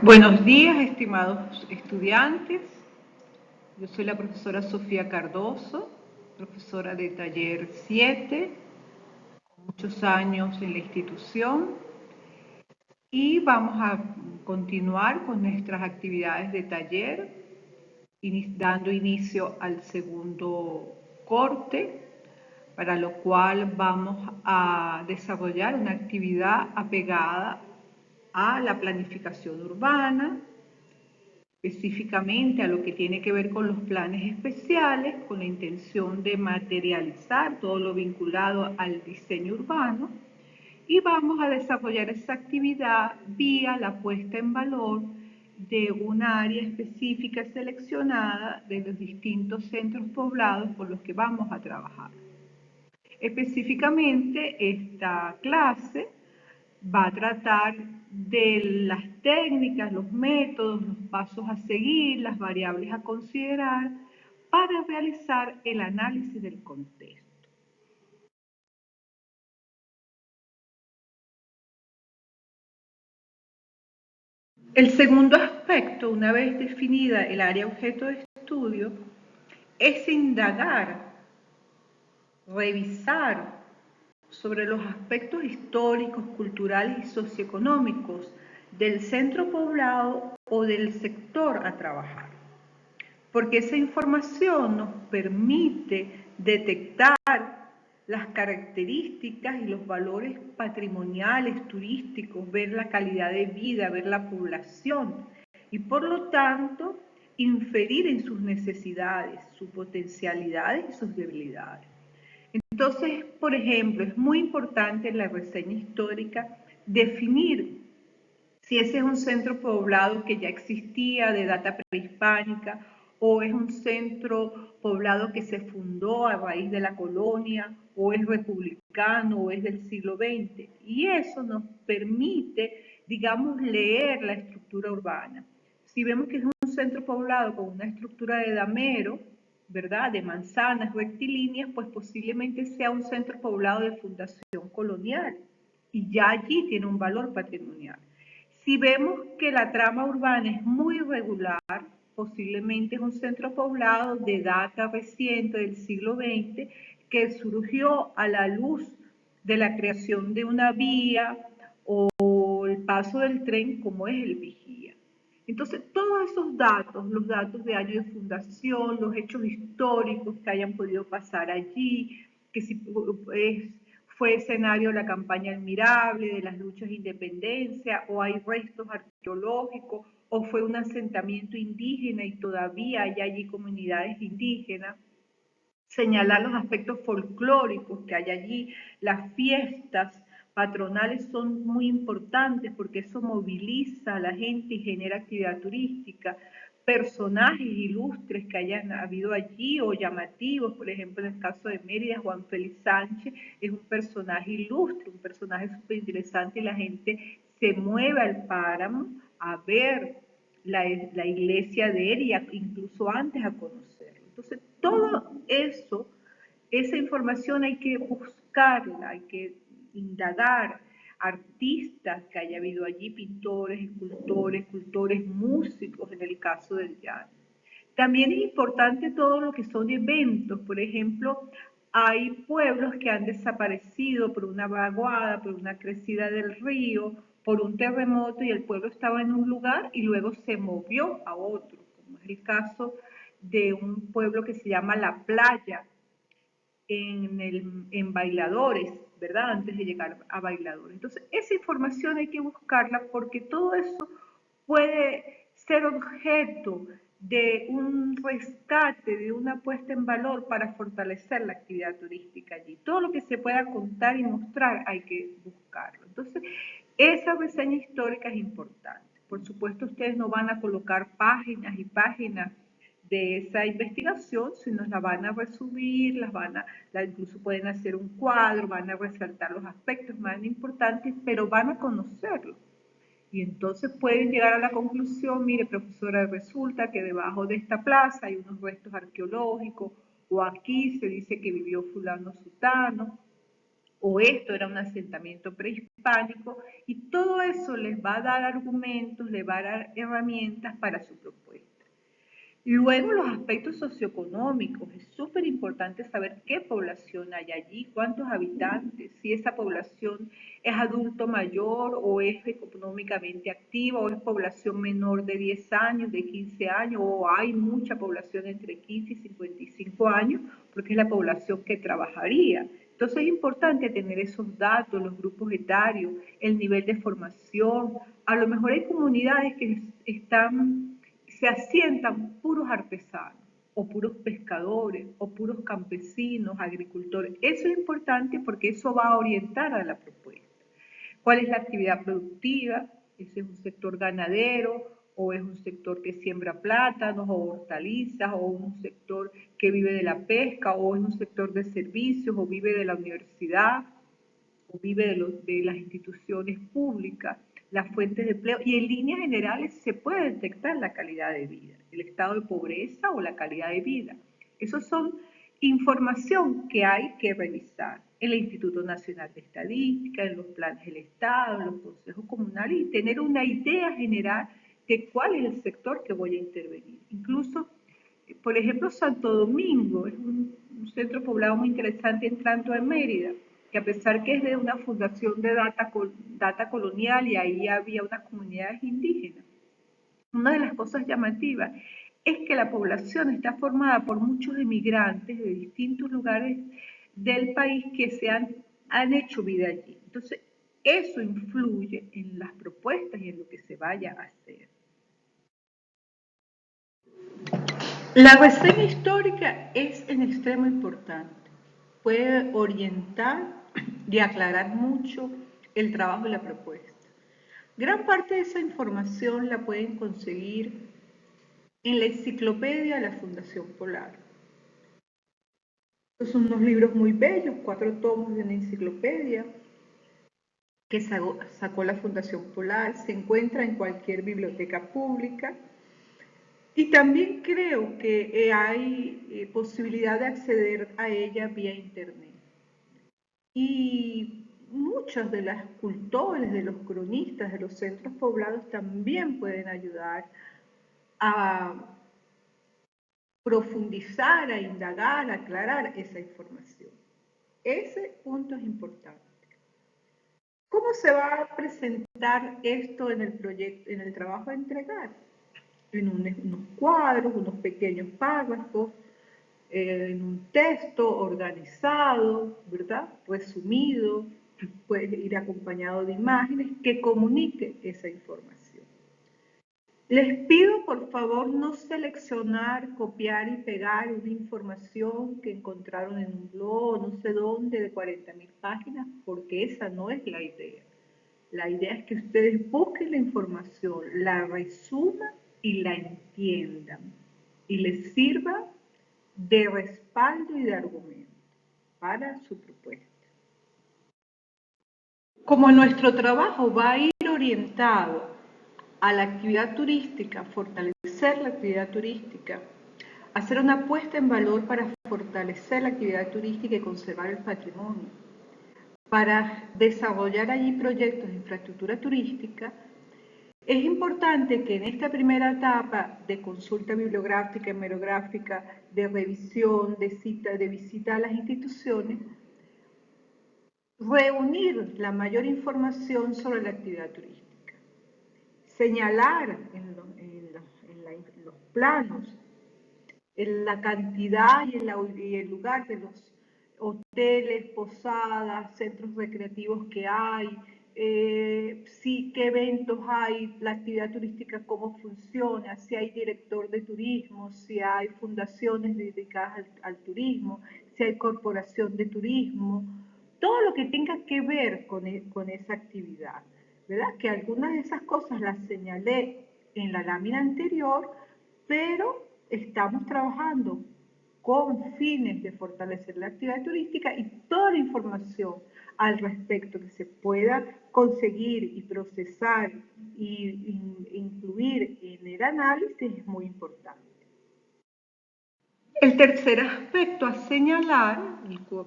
Buenos días, estimados estudiantes. Yo soy la profesora Sofía Cardoso, profesora de taller 7, muchos años en la institución, y vamos a continuar con nuestras actividades de taller, dando inicio al segundo corte, para lo cual vamos a desarrollar una actividad apegada a la planificación urbana, específicamente a lo que tiene que ver con los planes especiales, con la intención de materializar todo lo vinculado al diseño urbano, y vamos a desarrollar esa actividad vía la puesta en valor de una área específica seleccionada de los distintos centros poblados por los que vamos a trabajar. Específicamente, esta clase va a tratar de las técnicas, los métodos, los pasos a seguir, las variables a considerar para realizar el análisis del contexto. El segundo aspecto, una vez definida el área objeto de estudio, es indagar, revisar sobre los aspectos históricos, culturales y socioeconómicos del centro poblado o del sector a trabajar, porque esa información nos permite detectar las características y los valores patrimoniales, turísticos, ver la calidad de vida, ver la población y por lo tanto inferir en sus necesidades, sus potencialidades y sus debilidades. Entonces, por ejemplo, es muy importante en la reseña histórica definir si ese es un centro poblado que ya existía de data prehispánica o es un centro poblado que se fundó a raíz de la colonia o es republicano o es del siglo XX. Y eso nos permite, digamos, leer la estructura urbana. Si vemos que es un centro poblado con una estructura de damero, ¿verdad?, de manzanas rectilíneas, pues posiblemente sea un centro poblado de fundación colonial y ya allí tiene un valor patrimonial. Si vemos que la trama urbana es muy irregular, posiblemente es un centro poblado de data reciente del siglo XX que surgió a la luz de la creación de una vía o el paso del tren como es el Vigía. Entonces, todos esos datos, los datos de año de fundación, los hechos históricos que hayan podido pasar allí, que si fue escenario de la campaña admirable, de las luchas de independencia, o hay restos arqueológicos, o fue un asentamiento indígena y todavía hay allí comunidades indígenas. Señalar los aspectos folclóricos que hay allí, las fiestas patronales son muy importantes porque eso moviliza a la gente y genera actividad turística, personajes ilustres que hayan habido allí o llamativos, por ejemplo en el caso de Mérida, Juan Félix Sánchez es un personaje ilustre, un personaje súper interesante y la gente se mueve al páramo a ver la iglesia de él y incluso antes a conocerlo. Entonces, todo eso, esa información hay que buscarla, hay que indagar, artistas que haya habido allí, pintores, escultores, cultores, músicos en el caso del llano. También es importante todo lo que son eventos, por ejemplo, hay pueblos que han desaparecido por una vaguada, por una crecida del río, por un terremoto y el pueblo estaba en un lugar y luego se movió a otro, como es el caso de un pueblo que se llama La Playa en Bailadores, ¿verdad? Antes de llegar a Bailadores. Entonces, esa información hay que buscarla porque todo eso puede ser objeto de un rescate, de una puesta en valor para fortalecer la actividad turística allí. Todo lo que se pueda contar y mostrar hay que buscarlo. Entonces, esa reseña histórica es importante. Por supuesto, ustedes no van a colocar páginas y páginas de esa investigación, sino la van a resumir, incluso pueden hacer un cuadro, van a resaltar los aspectos más importantes, pero van a conocerlo. Y entonces pueden llegar a la conclusión, mire profesora, resulta que debajo de esta plaza hay unos restos arqueológicos, o aquí se dice que vivió fulano sutano, o esto era un asentamiento prehispánico, y todo eso les va a dar argumentos, les va a dar herramientas para su propuesta. Luego, los aspectos socioeconómicos. Es súper importante saber qué población hay allí, cuántos habitantes, si esa población es adulto mayor o es económicamente activa o es población menor de 10 años, de 15 años, o hay mucha población entre 15 y 55 años, porque es la población que trabajaría. Entonces es importante tener esos datos, los grupos etarios, el nivel de formación. A lo mejor hay comunidades que se asientan puros artesanos, o puros pescadores, o puros campesinos, agricultores. Eso es importante porque eso va a orientar a la propuesta. ¿Cuál es la actividad productiva? ¿Ese es un sector ganadero o es un sector que siembra plátanos o hortalizas o un sector que vive de la pesca o es un sector de servicios o vive de la universidad o vive de las instituciones públicas, las fuentes de empleo? Y en líneas generales se puede detectar la calidad de vida, el estado de pobreza o la calidad de vida. Esos son información que hay que revisar en el Instituto Nacional de Estadística, en los planes del Estado, en los consejos comunales, y tener una idea general de cuál es el sector que voy a intervenir. Incluso, por ejemplo, Santo Domingo es un centro poblado muy interesante entrando en Mérida, que a pesar que es de una fundación de data colonial y ahí había unas comunidades indígenas, una de las cosas llamativas es que la población está formada por muchos emigrantes de distintos lugares del país que han hecho vida allí. Entonces, eso influye en las propuestas y en lo que se vaya a hacer. La reseña histórica es en extremo importante. Puede orientar y aclarar mucho el trabajo y la propuesta. Gran parte de esa información la pueden conseguir en la enciclopedia de la Fundación Polar. Estos son unos libros muy bellos, 4 tomos de una enciclopedia que sacó la Fundación Polar, se encuentra en cualquier biblioteca pública. Y también creo que hay posibilidad de acceder a ella vía internet. Y muchos de los cultores, de los cronistas, de los centros poblados también pueden ayudar a profundizar, a indagar, a aclarar esa información. Ese punto es importante. ¿Cómo se va a presentar esto en el proyecto, en el trabajo a entregar? En unos cuadros, unos pequeños párrafos, en un texto organizado, ¿verdad? Resumido, puede ir acompañado de imágenes que comunique esa información. Les pido por favor no seleccionar, copiar y pegar una información que encontraron en un blog, no sé dónde, de 40.000 páginas, porque esa no es la idea. La idea es que ustedes busquen la información, la resuman y la entiendan y les sirva de respaldo y de argumento para su propuesta. Como nuestro trabajo va a ir orientado a la actividad turística, fortalecer la actividad turística, hacer una puesta en valor para fortalecer la actividad turística y conservar el patrimonio, para desarrollar allí proyectos de infraestructura turística, es importante que en esta primera etapa de consulta bibliográfica, hemerográfica, de revisión, de visita a las instituciones, reunir la mayor información sobre la actividad turística, señalar en los planos la cantidad y el lugar de los hoteles, posadas, centros recreativos que hay, sí, qué eventos hay, la actividad turística, cómo funciona, si hay director de turismo, si hay fundaciones dedicadas al turismo, si hay corporación de turismo, todo lo que tenga que ver con esa actividad, ¿verdad? Que algunas de esas cosas las señalé en la lámina anterior, pero estamos trabajando con fines de fortalecer la actividad turística y toda la información al respecto que se pueda conseguir y procesar e incluir en el análisis es muy importante. El tercer aspecto a señalar,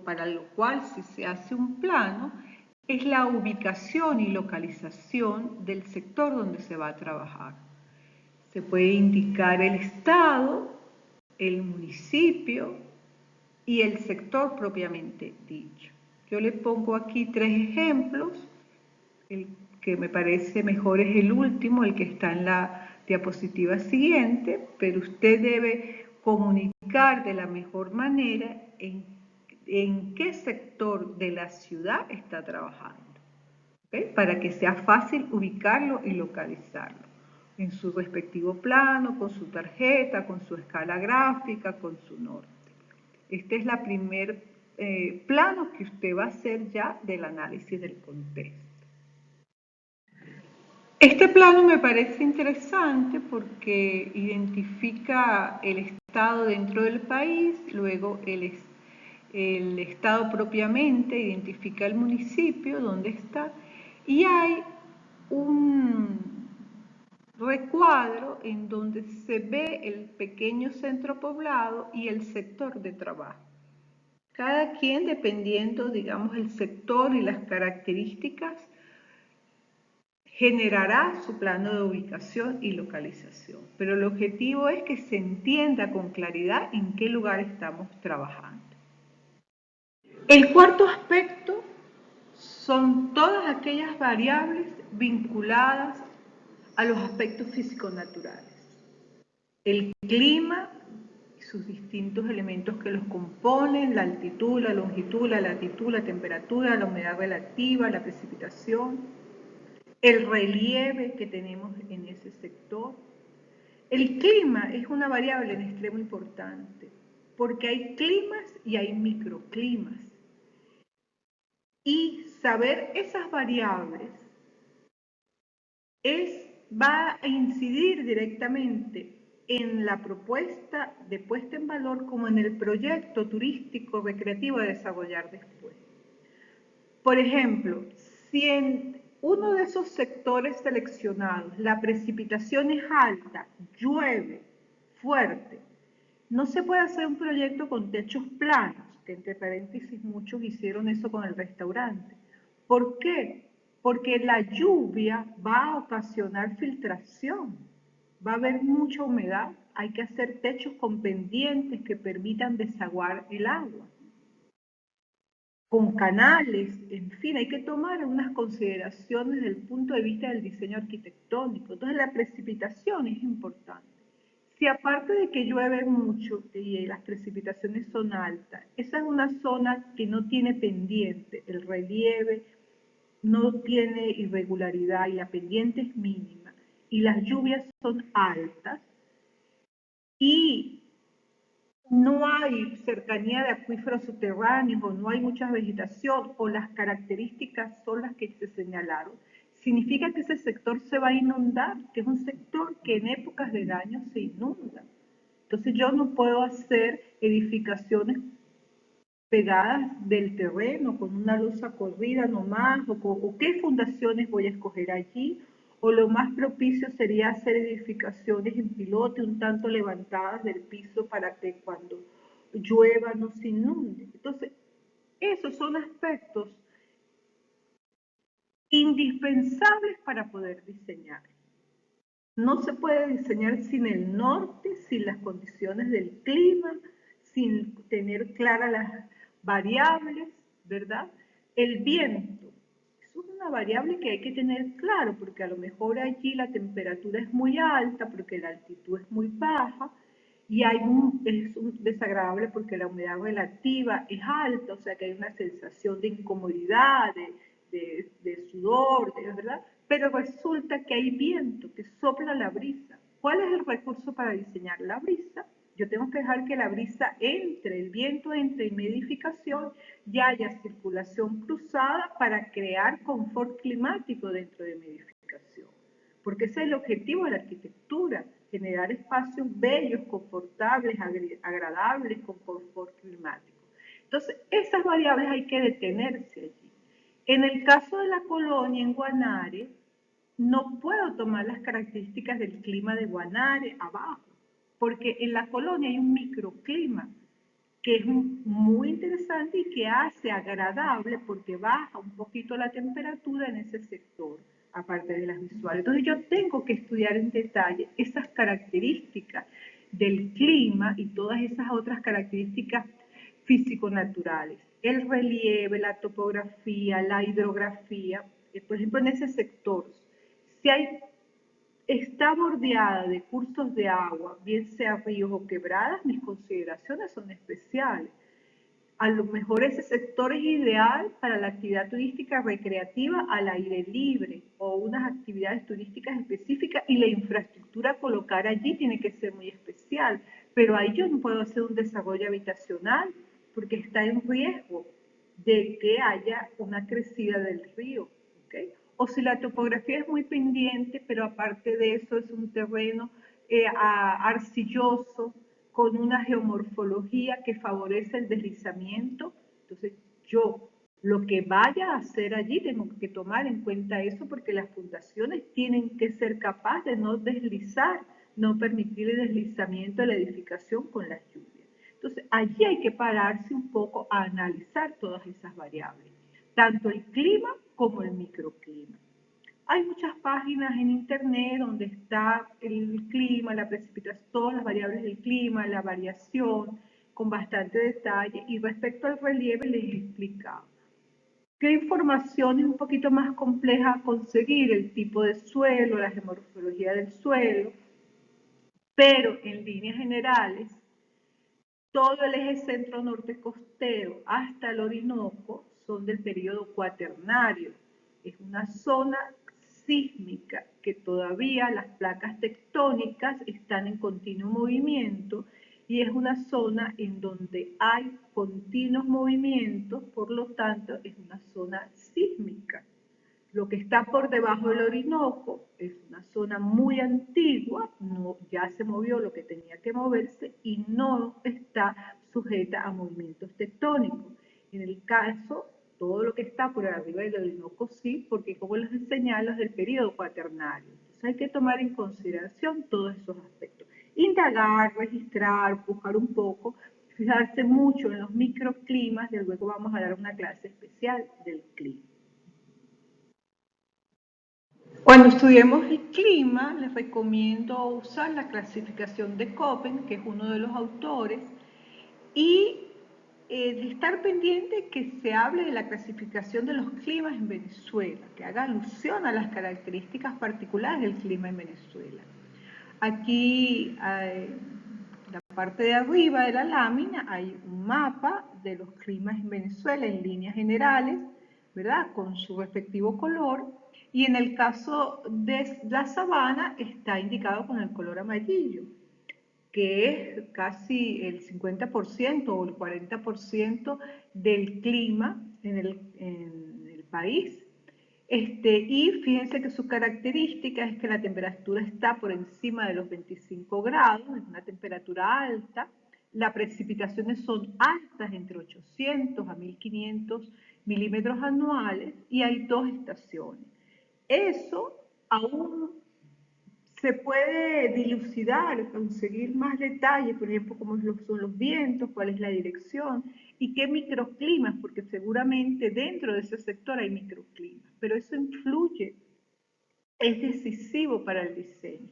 para lo cual si se hace un plano, es la ubicación y localización del sector donde se va a trabajar. Se puede indicar el estado, el municipio y el sector propiamente dicho. Yo le pongo aquí 3 ejemplos. El que me parece mejor es el último, el que está en la diapositiva siguiente, pero usted debe comunicar de la mejor manera en qué sector de la ciudad está trabajando, ¿okay? Para que sea fácil ubicarlo y localizarlo en su respectivo plano, con su tarjeta, con su escala gráfica, con su norte. Este es la primer plano que usted va a hacer ya del análisis del contexto. Este plano me parece interesante porque identifica el estado dentro del país, luego el estado propiamente, identifica el municipio donde está y hay un recuadro en donde se ve el pequeño centro poblado y el sector de trabajo. Cada quien, dependiendo, digamos, el sector y las características, generará su plano de ubicación y localización, pero el objetivo es que se entienda con claridad en qué lugar estamos trabajando. El cuarto aspecto son todas aquellas variables vinculadas a los aspectos físico-naturales. El clima y sus distintos elementos que los componen, la altitud, la longitud, la latitud, la temperatura, la humedad relativa, la precipitación, el relieve que tenemos en ese sector. El clima es una variable en extremo importante, porque hay climas y hay microclimas. Y saber esas variables va a incidir directamente en la propuesta de puesta en valor como en el proyecto turístico recreativo a desarrollar después. Por ejemplo, si en uno de esos sectores seleccionados la precipitación es alta, llueve fuerte, no se puede hacer un proyecto con techos planos, que entre paréntesis muchos hicieron eso con el restaurante. ¿Por qué? Porque la lluvia va a ocasionar filtración, va a haber mucha humedad, hay que hacer techos con pendientes que permitan desaguar el agua, con canales, en fin, hay que tomar unas consideraciones desde el punto de vista del diseño arquitectónico. Entonces la precipitación es importante. Si aparte de que llueve mucho y las precipitaciones son altas, esa es una zona que no tiene pendiente, el relieve no tiene irregularidad y la pendiente es mínima, y las lluvias son altas, y no hay cercanía de acuíferos subterráneos o no hay mucha vegetación o las características son las que se señalaron, significa que ese sector se va a inundar, que es un sector que en épocas del año se inunda. Entonces yo no puedo hacer edificaciones pegadas del terreno con una losa corrida nomás o qué fundaciones voy a escoger allí, o lo más propicio sería hacer edificaciones en pilote un tanto levantadas del piso para que cuando llueva no se inunde. Entonces, esos son aspectos indispensables para poder diseñar. No se puede diseñar sin el norte, sin las condiciones del clima, sin tener claras las variables, ¿verdad? El viento, eso es una variable que hay que tener claro, porque a lo mejor allí la temperatura es muy alta, porque la altitud es muy baja, y es desagradable porque la humedad relativa es alta, o sea que hay una sensación de incomodidad, de sudor, ¿verdad? Pero resulta que hay viento, que sopla la brisa. ¿Cuál es el recurso para diseñar la brisa? Yo tengo que dejar que la brisa entre, el viento entre en mi edificación y haya circulación cruzada para crear confort climático dentro de mi edificación. Porque ese es el objetivo de la arquitectura, generar espacios bellos, confortables, agradables, con confort climático. Entonces, esas variables hay que detenerse allí. En el caso de la colonia en Guanare, no puedo tomar las características del clima de Guanare abajo, porque en la colonia hay un microclima que es muy interesante y que hace agradable porque baja un poquito la temperatura en ese sector, aparte de las visuales. Entonces yo tengo que estudiar en detalle esas características del clima y todas esas otras características físico-naturales. El relieve, la topografía, la hidrografía, por ejemplo en ese sector, si está bordeada de cursos de agua, bien sea ríos o quebradas, mis consideraciones son especiales. A lo mejor ese sector es ideal para la actividad turística recreativa al aire libre o unas actividades turísticas específicas y la infraestructura a colocar allí tiene que ser muy especial. Pero ahí yo no puedo hacer un desarrollo habitacional porque está en riesgo de que haya una crecida del río. ¿Okay? O si la topografía es muy pendiente, pero aparte de eso es un terreno arcilloso, con una geomorfología que favorece el deslizamiento. Entonces, yo lo que vaya a hacer allí tengo que tomar en cuenta eso porque las fundaciones tienen que ser capaces de no deslizar, no permitir el deslizamiento de la edificación con las lluvias. Entonces, allí hay que pararse un poco a analizar todas esas variables, tanto el clima como el microclima. Hay muchas páginas en internet donde está el clima, la precipitación, todas las variables del clima, la variación, con bastante detalle. Y respecto al relieve les he explicado qué información es un poquito más compleja conseguir, el tipo de suelo, la geomorfología del suelo, pero en líneas generales, todo el eje centro-norte costero hasta el Orinoco son del periodo cuaternario. Es una zona sísmica que todavía las placas tectónicas están en continuo movimiento y es una zona en donde hay continuos movimientos, por lo tanto es una zona sísmica. Lo que está por debajo del Orinoco es una zona muy antigua, no, ya se movió lo que tenía que moverse y no está sujeta a movimientos tectónicos. En el caso, todo lo que está por arriba del Orinoco sí, porque como les señalo es del periodo cuaternario. Entonces hay que tomar en consideración todos esos aspectos. Indagar, registrar, buscar un poco, fijarse mucho en los microclimas, y luego vamos a dar una clase especial del clima. Cuando estudiemos el clima, les recomiendo usar la clasificación de Köppen, que es uno de los autores, y estar pendiente que se hable de la clasificación de los climas en Venezuela, que haga alusión a las características particulares del clima en Venezuela. Aquí, en la parte de arriba de la lámina, hay un mapa de los climas en Venezuela en líneas generales, ¿verdad? Con su respectivo color. Y en el caso de la sabana está indicado con el color amarillo, que es casi el 50% o el 40% del clima en el país. Y fíjense que su característica es que la temperatura está por encima de los 25 grados, es una temperatura alta, las precipitaciones son altas, entre 800 a 1500 milímetros anuales, y hay dos estaciones. Eso aún se puede dilucidar, conseguir más detalles, por ejemplo, cómo son los vientos, cuál es la dirección y qué microclimas, porque seguramente dentro de ese sector hay microclimas, pero eso influye, es decisivo para el diseño.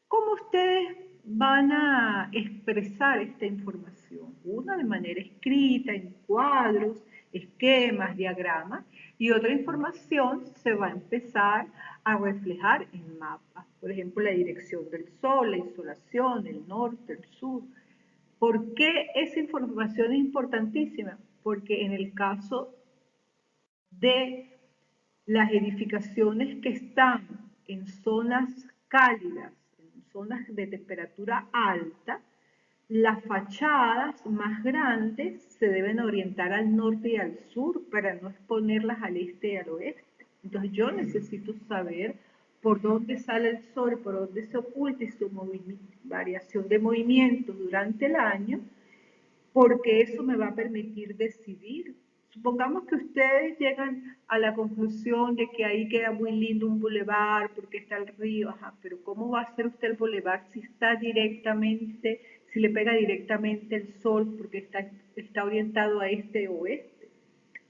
¿Cómo ustedes van a expresar esta información? Una de manera escrita, en cuadros, esquemas, diagramas, y otra información se va a empezar a reflejar en mapas. Por ejemplo, la dirección del sol, la insolación, el norte, el sur. ¿Por qué esa información es importantísima? Porque en el caso de las edificaciones que están en zonas cálidas, en zonas de temperatura alta, las fachadas más grandes se deben orientar al norte y al sur para no exponerlas al este y al oeste. Entonces yo necesito saber por dónde sale el sol, por dónde se oculta y su variación de movimiento durante el año, porque eso me va a permitir decidir Supongamos que ustedes llegan a la conclusión de que ahí queda muy lindo un bulevar porque está el río, ajá, pero ¿cómo va a hacer usted el bulevar si está directamente, si le pega directamente el sol porque está orientado a este o oeste?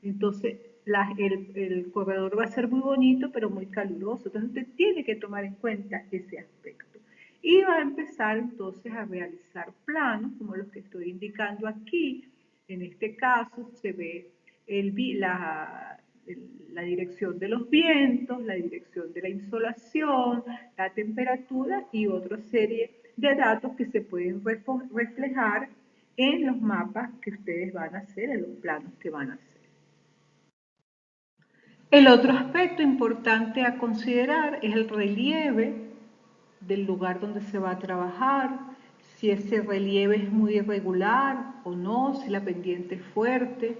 Entonces, el corredor va a ser muy bonito, pero muy caluroso. Entonces, usted tiene que tomar en cuenta ese aspecto. Y va a empezar entonces a realizar planos, como los que estoy indicando aquí. En este caso, se ve la dirección de los vientos, la dirección de la insolación, la temperatura y otra serie de datos que se pueden reflejar en los mapas que ustedes van a hacer, en los planos que van a hacer. El otro aspecto importante a considerar es el relieve del lugar donde se va a trabajar, si ese relieve es muy irregular o no, si la pendiente es fuerte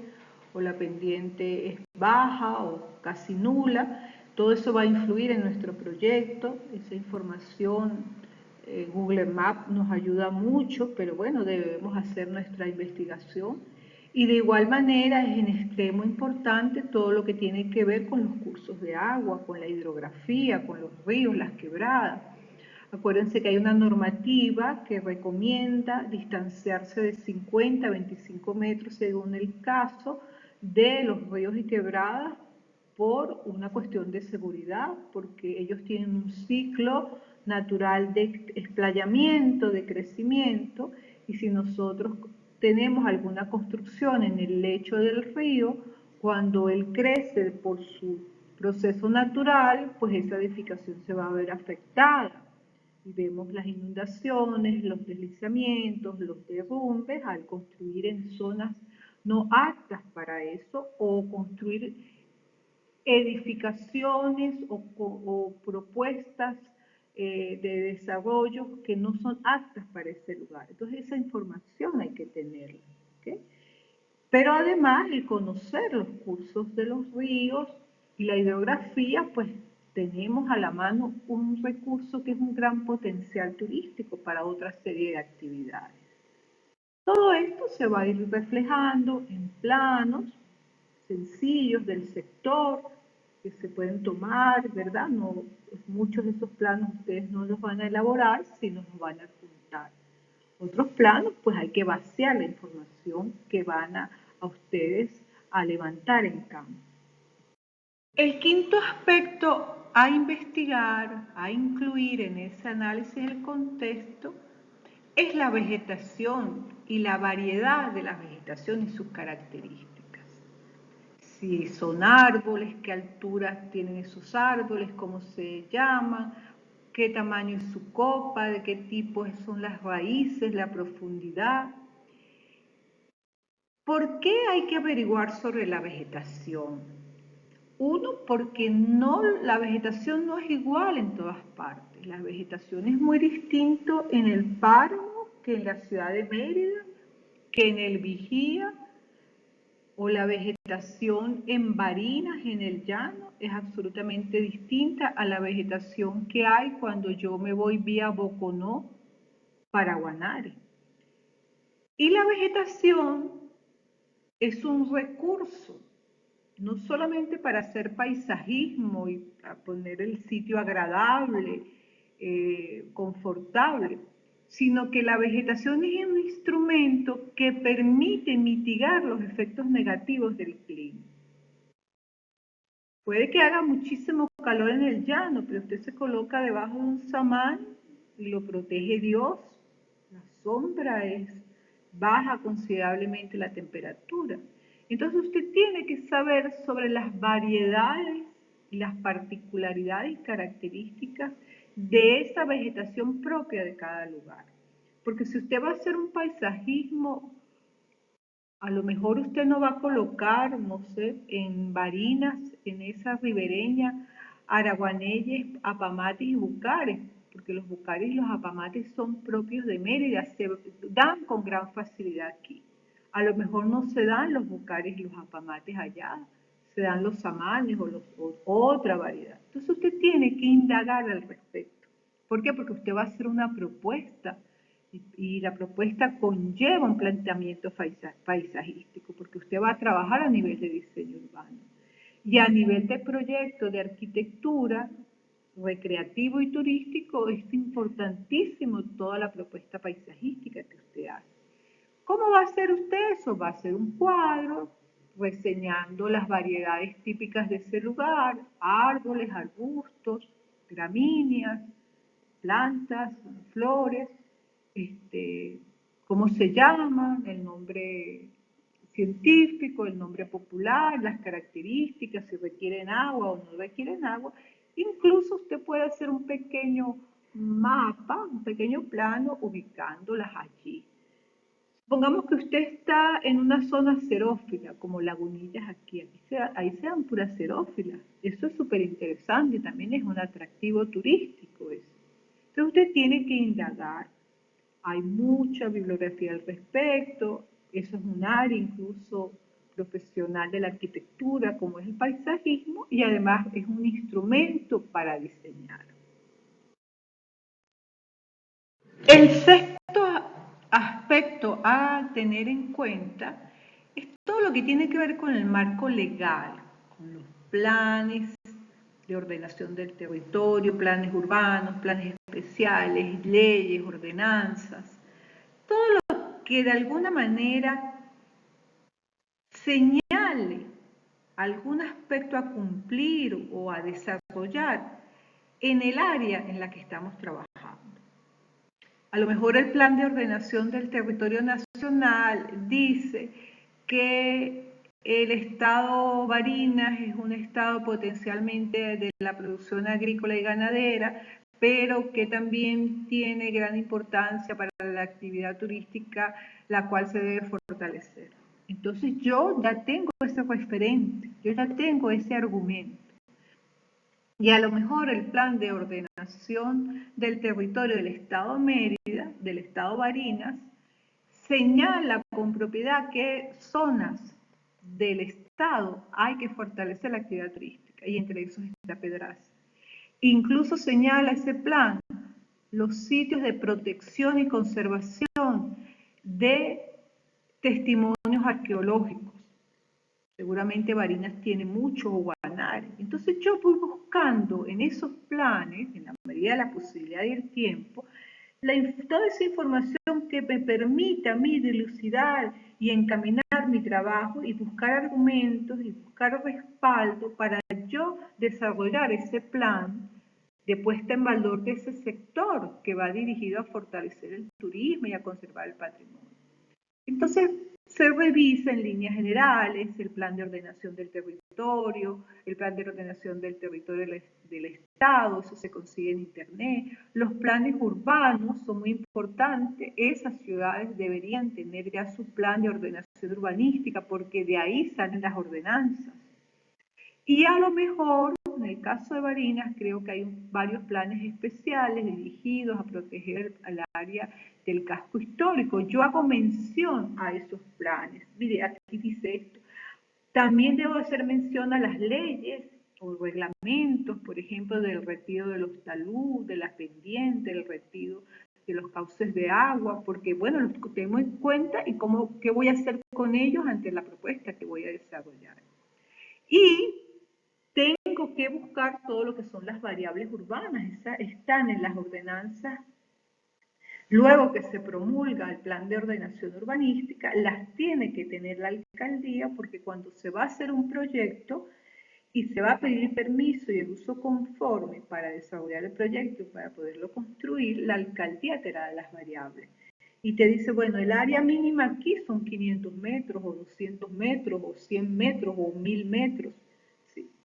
o la pendiente es baja o casi nula. Todo eso va a influir en nuestro proyecto, esa información Google Maps nos ayuda mucho, pero bueno, debemos hacer nuestra investigación. Y de igual manera es en extremo importante todo lo que tiene que ver con los cursos de agua, con la hidrografía, con los ríos, las quebradas. Acuérdense que hay una normativa que recomienda distanciarse de 50 a 25 metros según el caso de los ríos y quebradas por una cuestión de seguridad, porque ellos tienen un ciclo natural de explayamiento, de crecimiento, y si nosotros tenemos alguna construcción en el lecho del río, cuando él crece por su proceso natural, pues esa edificación se va a ver afectada. Y vemos las inundaciones, los deslizamientos, los derrumbes al construir en zonas no aptas para eso o construir edificaciones o propuestas de desarrollo que no son aptas para ese lugar. Entonces esa información hay que tenerla. ¿Okay? Pero además el conocer los cursos de los ríos y la hidrografía, pues tenemos a la mano un recurso que es un gran potencial turístico para otra serie de actividades. Todo esto se va a ir reflejando en planos sencillos del sector que se pueden tomar, ¿verdad? No, muchos de esos planos ustedes no los van a elaborar, sino los van a juntar. Otros planos, pues hay que vaciar la información que van a ustedes a levantar en campo. El quinto aspecto a investigar, a incluir en ese análisis del contexto, es la vegetación y la variedad de la vegetación y sus características. Si son árboles, qué altura tienen esos árboles, cómo se llaman, qué tamaño es su copa, de qué tipo son las raíces, la profundidad. ¿Por qué hay que averiguar sobre la vegetación? Uno, porque la vegetación no es igual en todas partes. La vegetación es muy distinto en el páramo que en la ciudad de Mérida, que en el Vigía, o la vegetación en Barinas, en el llano, es absolutamente distinta a la vegetación que hay cuando yo me voy vía Boconó para Guanare. Y la vegetación es un recurso, no solamente para hacer paisajismo y para poner el sitio agradable, confortable, sino que la vegetación es un instrumento que permite mitigar los efectos negativos del clima. Puede que haga muchísimo calor en el llano, pero usted se coloca debajo de un samán y lo protege Dios. La sombra baja considerablemente la temperatura. Entonces usted tiene que saber sobre las variedades y las particularidades y características de esa vegetación propia de cada lugar. Porque si usted va a hacer un paisajismo, a lo mejor usted no va a colocar, no sé, en Barinas, en esa ribereña, araguaneyes, apamates y bucares, porque los bucares y los apamates son propios de Mérida, se dan con gran facilidad aquí. A lo mejor no se dan los bucares y los apamates allá, se dan los samanes o otra variedad. Entonces usted tiene que indagar al respecto. ¿Por qué? Porque usted va a hacer una propuesta Y la propuesta conlleva un planteamiento paisajístico, porque usted va a trabajar a nivel de diseño urbano. Y a nivel de proyecto de arquitectura, recreativo y turístico, es importantísimo toda la propuesta paisajística que usted hace. ¿Cómo va a hacer usted eso? Va a hacer un cuadro reseñando las variedades típicas de ese lugar, árboles, arbustos, gramíneas, plantas, flores, cómo se llaman, el nombre científico, el nombre popular, las características, si requieren agua o no requieren agua. Incluso usted puede hacer un pequeño mapa, un pequeño plano ubicándolas allí. Supongamos que usted está en una zona xerófila, como Lagunillas aquí, ahí se dan puras xerófilas. Eso es súper interesante, también es un atractivo turístico eso. Entonces usted tiene que indagar. Hay mucha bibliografía al respecto, eso es un área incluso profesional de la arquitectura, como es el paisajismo, y además es un instrumento para diseñar. El sexto aspecto a tener en cuenta es todo lo que tiene que ver con el marco legal, con los planes de ordenación del territorio, planes urbanos, planes especiales, leyes, ordenanzas, todo lo que de alguna manera señale algún aspecto a cumplir o a desarrollar en el área en la que estamos trabajando. A lo mejor el plan de ordenación del territorio nacional dice que el estado Barinas es un estado potencialmente de la producción agrícola y ganadera, pero que también tiene gran importancia para la actividad turística, la cual se debe fortalecer. Entonces yo ya tengo ese referente, yo ya tengo ese argumento. Y a lo mejor el plan de ordenación del territorio del estado Mérida, del estado Barinas, señala con propiedad qué zonas del estado hay que fortalecer la actividad turística, y entre esos está Pedraza. Incluso señala ese plan los sitios de protección y conservación de testimonios arqueológicos. Seguramente Barinas tiene mucho guanar. Entonces yo voy buscando en esos planes, en la medida de la posibilidad y el tiempo, toda esa información que me permita a mí dilucidar y encaminar mi trabajo y buscar argumentos y buscar respaldo para yo desarrollar ese plan de puesta en valor de ese sector que va dirigido a fortalecer el turismo y a conservar el patrimonio. Entonces, se revisa en líneas generales el plan de ordenación del territorio, el plan de ordenación del territorio del Estado, eso se consigue en Internet. Los planes urbanos son muy importantes, esas ciudades deberían tener ya su plan de ordenación urbanística porque de ahí salen las ordenanzas. Y a lo mejor, en el caso de Barinas, creo que hay varios planes especiales dirigidos a proteger al área del casco histórico. Yo hago mención a esos planes. Mire, aquí dice esto. También debo hacer mención a las leyes o reglamentos, por ejemplo, del retiro de los taludes, de las pendientes, del retiro de los cauces de agua, porque, bueno, los tengo en cuenta y qué voy a hacer con ellos ante la propuesta que voy a desarrollar. Y tengo que buscar todo lo que son las variables urbanas, esas están en las ordenanzas. Luego que se promulga el plan de ordenación urbanística, las tiene que tener la alcaldía porque cuando se va a hacer un proyecto y se va a pedir permiso y el uso conforme para desarrollar el proyecto y para poderlo construir, la alcaldía te da las variables. Y te dice, bueno, el área mínima aquí son 500 metros o 200 metros o 100 metros o 1000 metros.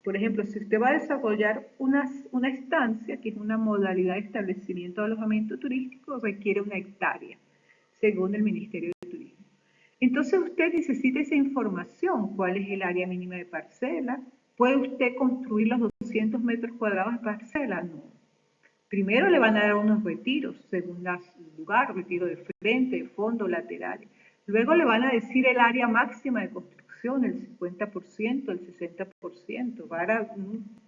Por ejemplo, si usted va a desarrollar una estancia, que es una modalidad de establecimiento de alojamiento turístico, requiere 1 hectárea, según el Ministerio de Turismo. Entonces usted necesita esa información, cuál es el área mínima de parcela. ¿Puede usted construir los 200 metros cuadrados de parcela? No. Primero le van a dar unos retiros, según el lugar, retiro de frente, de fondo, laterales. Luego le van a decir el área máxima de construcción, el 50%, el 60%. Ahora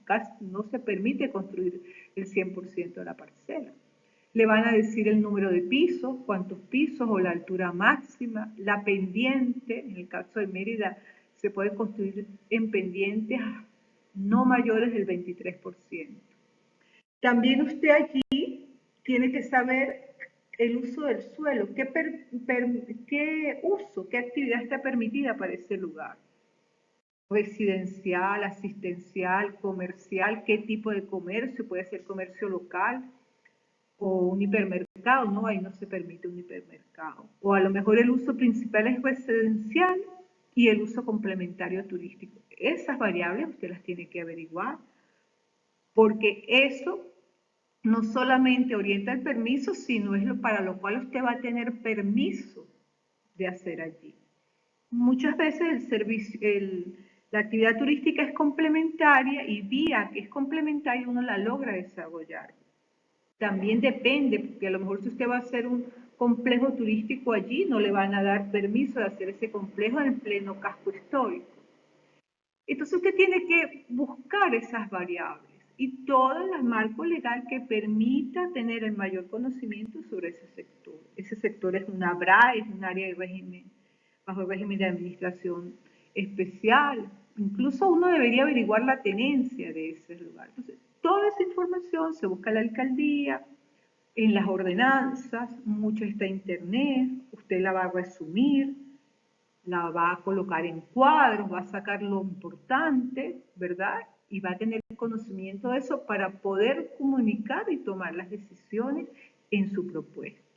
casi no se permite construir el 100% de la parcela. Le van a decir el número de pisos, cuántos pisos o la altura máxima, la pendiente. En el caso de Mérida se puede construir en pendientes no mayores del 23%. También usted allí tiene que saber el uso del suelo, qué uso, qué actividad está permitida para ese lugar. Residencial, asistencial, comercial, qué tipo de comercio, puede ser comercio local o un hipermercado, no, ahí no se permite un hipermercado. O a lo mejor el uso principal es residencial y el uso complementario turístico. Esas variables usted las tiene que averiguar, porque eso no solamente orienta el permiso, sino es para lo cual usted va a tener permiso de hacer allí. Muchas veces la actividad turística es complementaria y vía que es complementaria uno la logra desarrollar. También depende, porque a lo mejor si usted va a hacer un complejo turístico allí, no le van a dar permiso de hacer ese complejo en pleno casco histórico. Entonces usted tiene que buscar esas variables y todo el marco legal que permita tener el mayor conocimiento sobre ese sector. Ese sector es una BRA, es un área de régimen, bajo el régimen de administración especial. Incluso uno debería averiguar la tenencia de ese lugar. Entonces, toda esa información se busca en la alcaldía, en las ordenanzas, mucho está en internet, usted la va a resumir, la va a colocar en cuadros, va a sacar lo importante, ¿verdad? Y va a tener conocimiento de eso para poder comunicar y tomar las decisiones en su propuesta.